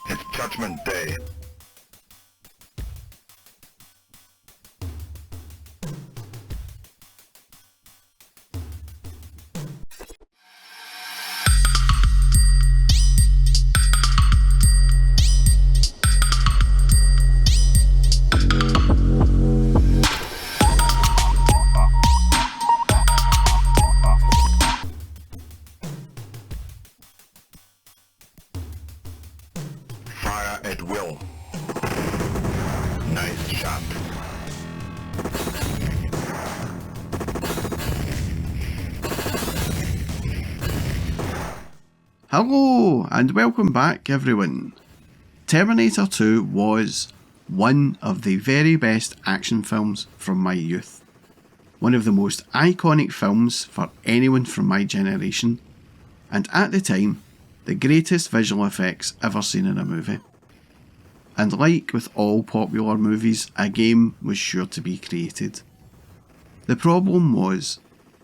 It's Judgment Day. Fire at will. Nice shot. Hello and welcome back everyone. Terminator 2 was one of the very best action films from my youth. One of the most iconic films for anyone from my generation, and at the time, the greatest visual effects ever seen in a movie. And like with all popular movies, a game was sure to be created. The problem was,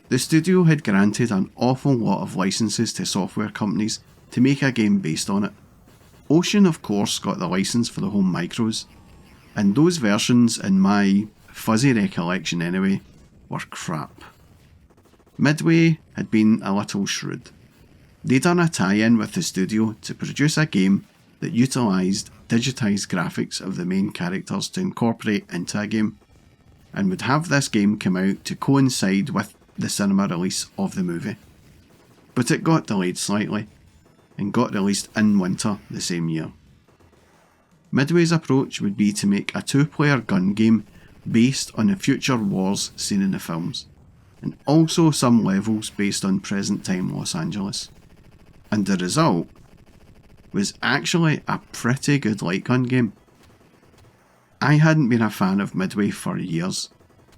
the studio had granted an awful lot of licenses to software companies to make a game based on it. Ocean of course got the license for the home micros, and those versions, in my fuzzy recollection anyway, were crap. Midway had been a little shrewd. They'd done a tie-in with the studio to produce a game that utilised digitized graphics of the main characters to incorporate into a game, and would have this game come out to coincide with the cinema release of the movie. But it got delayed slightly, and got released in winter the same year. Midway's approach would be to make a 2-player gun game based on the future wars seen in the films, and also some levels based on present-time Los Angeles. And the result was actually a pretty good light gun game. I hadn't been a fan of Midway for years,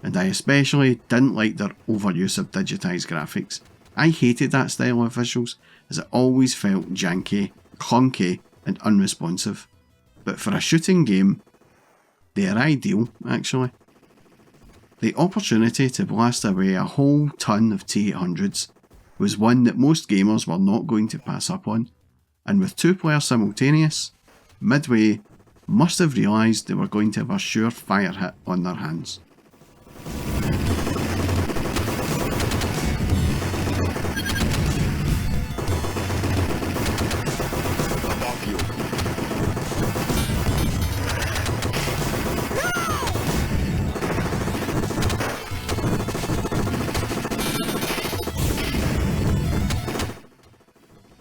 and I especially didn't like their overuse of digitised graphics. I hated that style of visuals as it always felt janky, clunky and unresponsive. But for a shooting game, they're ideal actually. The opportunity to blast away a whole ton of T800s was one that most gamers were not going to pass up on, and with 2 players simultaneous, Midway must have realised they were going to have a surefire hit on their hands. Above you.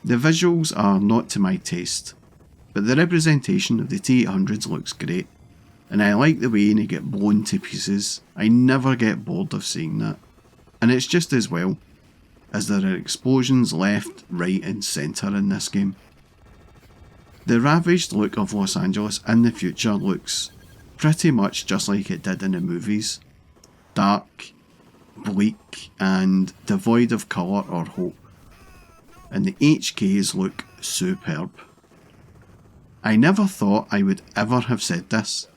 The visuals are not to my taste, but the representation of the T800s looks great, and I like the way they get blown to pieces. I never get bored of seeing that, and it's just as well, as there are explosions left, right and centre in this game. The ravaged look of Los Angeles in the future looks pretty much just like it did in the movies. Dark, bleak and devoid of colour or hope. And the HKs look superb. I never thought I would ever have said this,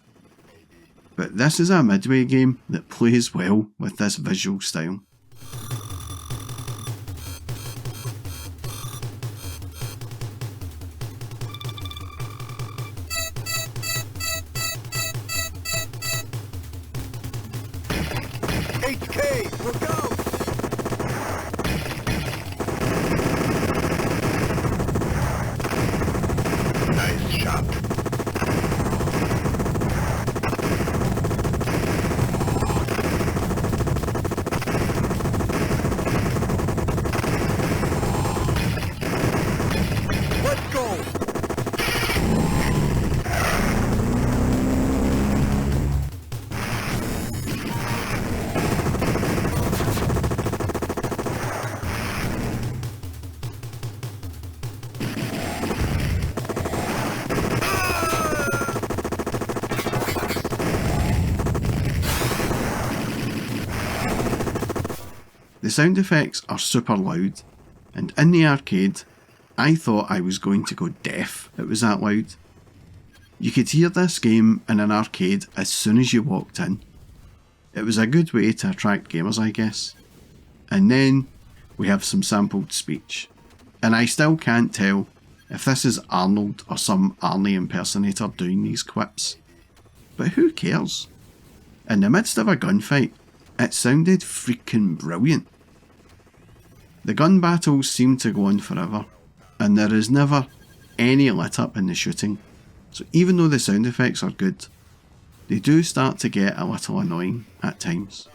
but this is a Midway game that plays well with this visual style. HK, look out! Nice shot. Let's go! The sound effects are super loud, and in the arcade, I thought I was going to go deaf, it was that loud. You could hear this game in an arcade as soon as you walked in. It was a good way to attract gamers, I guess. And then we have some sampled speech. And I still can't tell if this is Arnold or some Arnie impersonator doing these quips. But who cares? In the midst of a gunfight, it sounded freaking brilliant. The gun battles seem to go on forever, and there is never any let up in the shooting, so even though the sound effects are good, they do start to get a little annoying at times.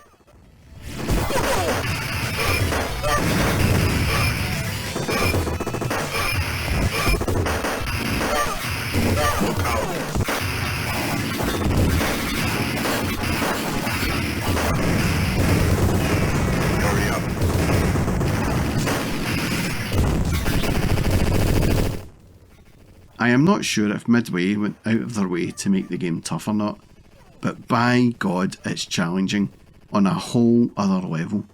Look out! Hurry up. I am not sure if Midway went out of their way to make the game tough or not, but by God it's challenging on a whole other level.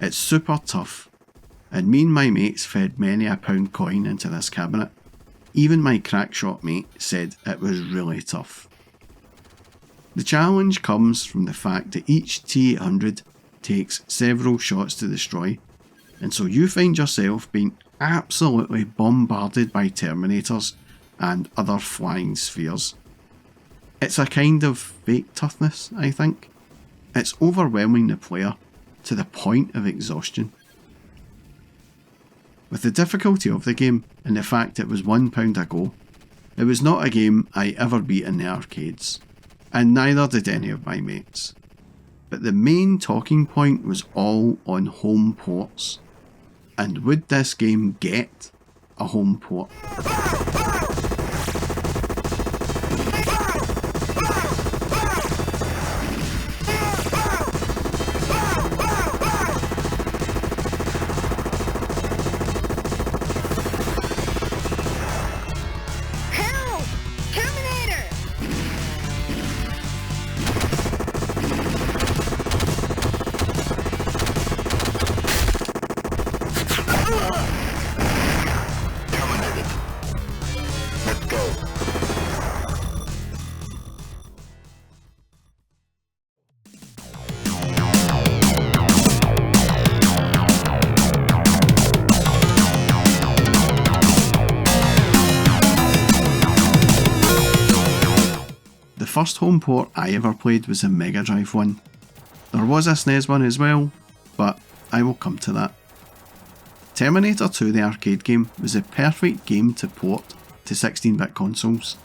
It's super tough, and me and my mates fed many a pound coin into this cabinet. Even my crackshot mate said it was really tough. The challenge comes from the fact that each T-800 takes several shots to destroy, and so you find yourself being absolutely bombarded by Terminators and other flying spheres. It's a kind of fake toughness, I think. It's overwhelming the player to the point of exhaustion. With the difficulty of the game and the fact it was £1 a go, it was not a game I ever beat in the arcades, and neither did any of my mates. But the main talking point was all on home ports. And would this game get a home port? Help! Terminator! Terminated. Let's go. The first home port I ever played was a Megadrive one. There was a SNES one as well, but I will come to that. Terminator 2, the arcade game, was a perfect game to port to 16-bit consoles.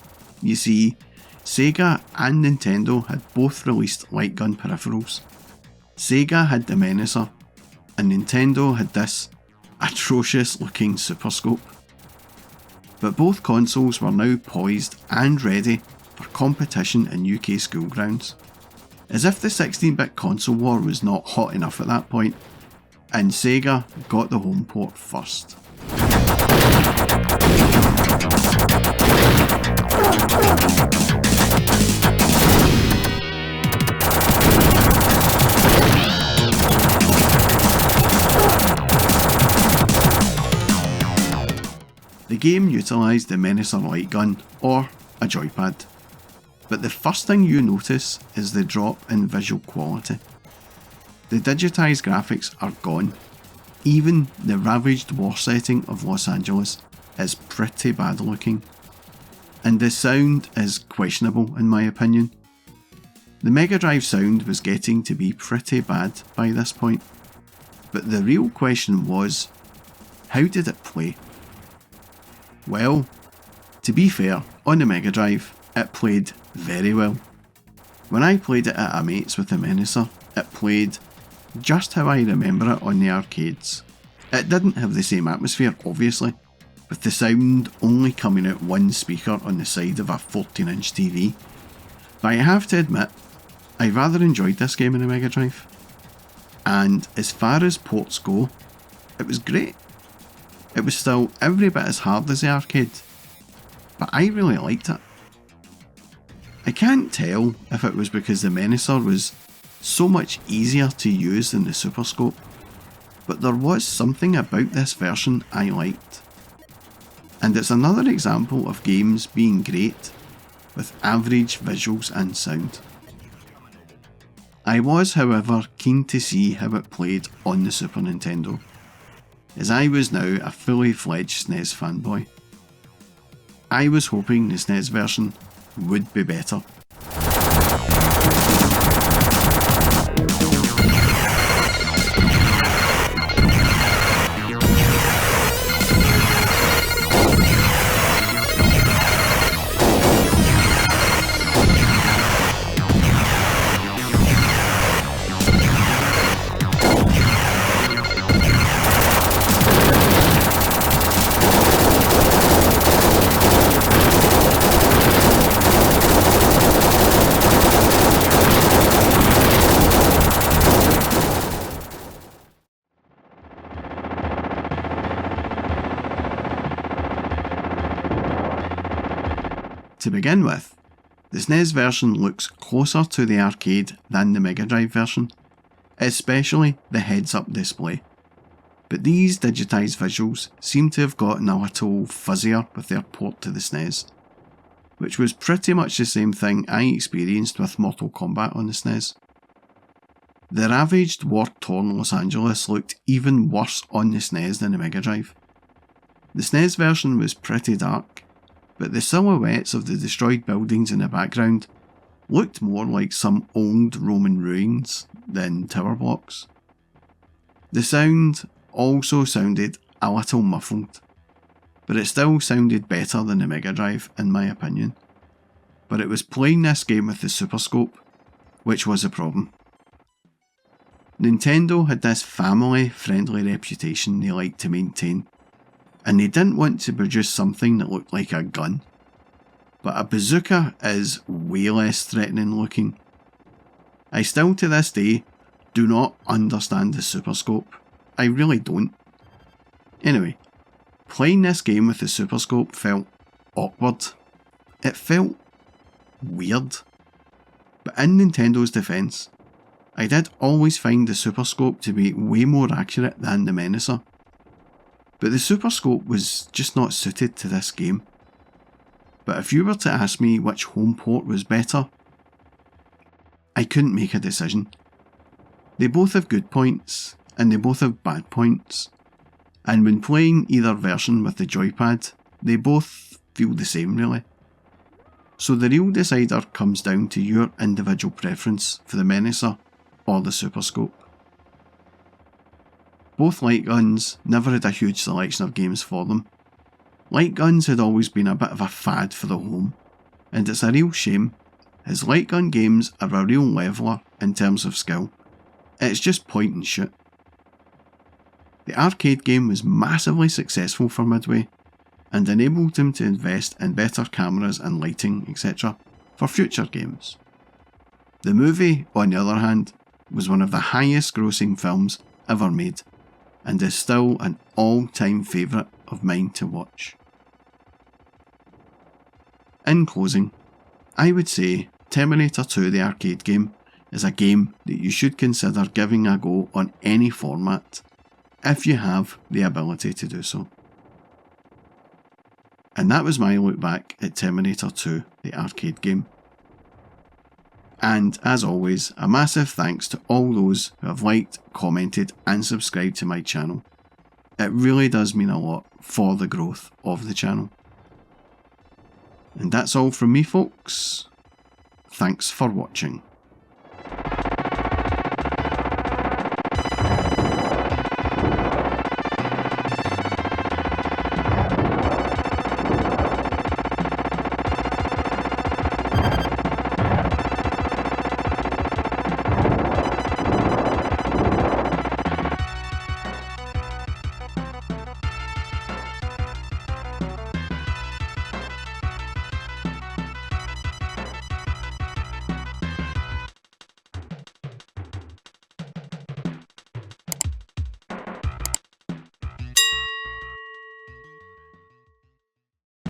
You see, Sega and Nintendo had both released light gun peripherals. Sega had the Menacer, and Nintendo had this atrocious looking Super Scope. But both consoles were now poised and ready for competition in UK schoolgrounds. As if the 16-bit console war was not hot enough at that point, and Sega got the home port first. The game utilised the Menacer light gun, or a joypad. But the first thing you notice is the drop in visual quality. The digitized graphics are gone. Even the ravaged war setting of Los Angeles is pretty bad looking. And the sound is questionable in my opinion. The Megadrive sound was getting to be pretty bad by this point. But the real question was, how did it play? Well, to be fair, on the Megadrive, it played very well. When I played it at a mate's with the Menacer, it played just how I remember it on the arcades. It didn't have the same atmosphere, obviously, with the sound only coming out one speaker on the side of a 14-inch TV. But I have to admit, I rather enjoyed this game in the Megadrive. And as far as ports go, it was great. It was still every bit as hard as the arcade, but I really liked it. I can't tell if it was because the Menacer was so much easier to use than the Super Scope, but there was something about this version I liked. And it's another example of games being great with average visuals and sound. I was, however, keen to see how it played on the Super Nintendo, as I was now a fully fledged SNES fanboy. I was hoping the SNES version would be better. To begin with, the SNES version looks closer to the arcade than the Megadrive version, especially the heads-up display. But these digitized visuals seem to have gotten a little fuzzier with their port to the SNES, which was pretty much the same thing I experienced with Mortal Kombat on the SNES. The ravaged, war-torn Los Angeles looked even worse on the SNES than the Megadrive. The SNES version was pretty dark, but the silhouettes of the destroyed buildings in the background looked more like some old Roman ruins than tower blocks. The sound also sounded a little muffled, but it still sounded better than the Megadrive in my opinion. But it was playing this game with the Super Scope which was a problem. Nintendo had this family-friendly reputation they liked to maintain, and they didn't want to produce something that looked like a gun. But a bazooka is way less threatening looking. I still to this day do not understand the Super Scope. I really don't. Anyway, playing this game with the Super Scope felt awkward. It felt weird. But in Nintendo's defence, I did always find the Super Scope to be way more accurate than the Menacer. But the Super Scope was just not suited to this game. But if you were to ask me which home port was better, I couldn't make a decision. They both have good points, and they both have bad points. And when playing either version with the joypad, they both feel the same really. So the real decider comes down to your individual preference for the Menacer or the Super Scope. Both light guns never had a huge selection of games for them. Light guns had always been a bit of a fad for the home, and it's a real shame, as light gun games are a real leveller in terms of skill. It's just point and shoot. The arcade game was massively successful for Midway, and enabled them to invest in better cameras and lighting, etc. for future games. The movie, on the other hand, was one of the highest grossing films ever made, and is still an all-time favourite of mine to watch. In closing, I would say Terminator 2 the arcade game is a game that you should consider giving a go on any format, if you have the ability to do so. And that was my look back at Terminator 2 the arcade game. And as always, a massive thanks to all those who have liked, commented and subscribed to my channel. It really does mean a lot for the growth of the channel. And that's all from me folks. Thanks for watching.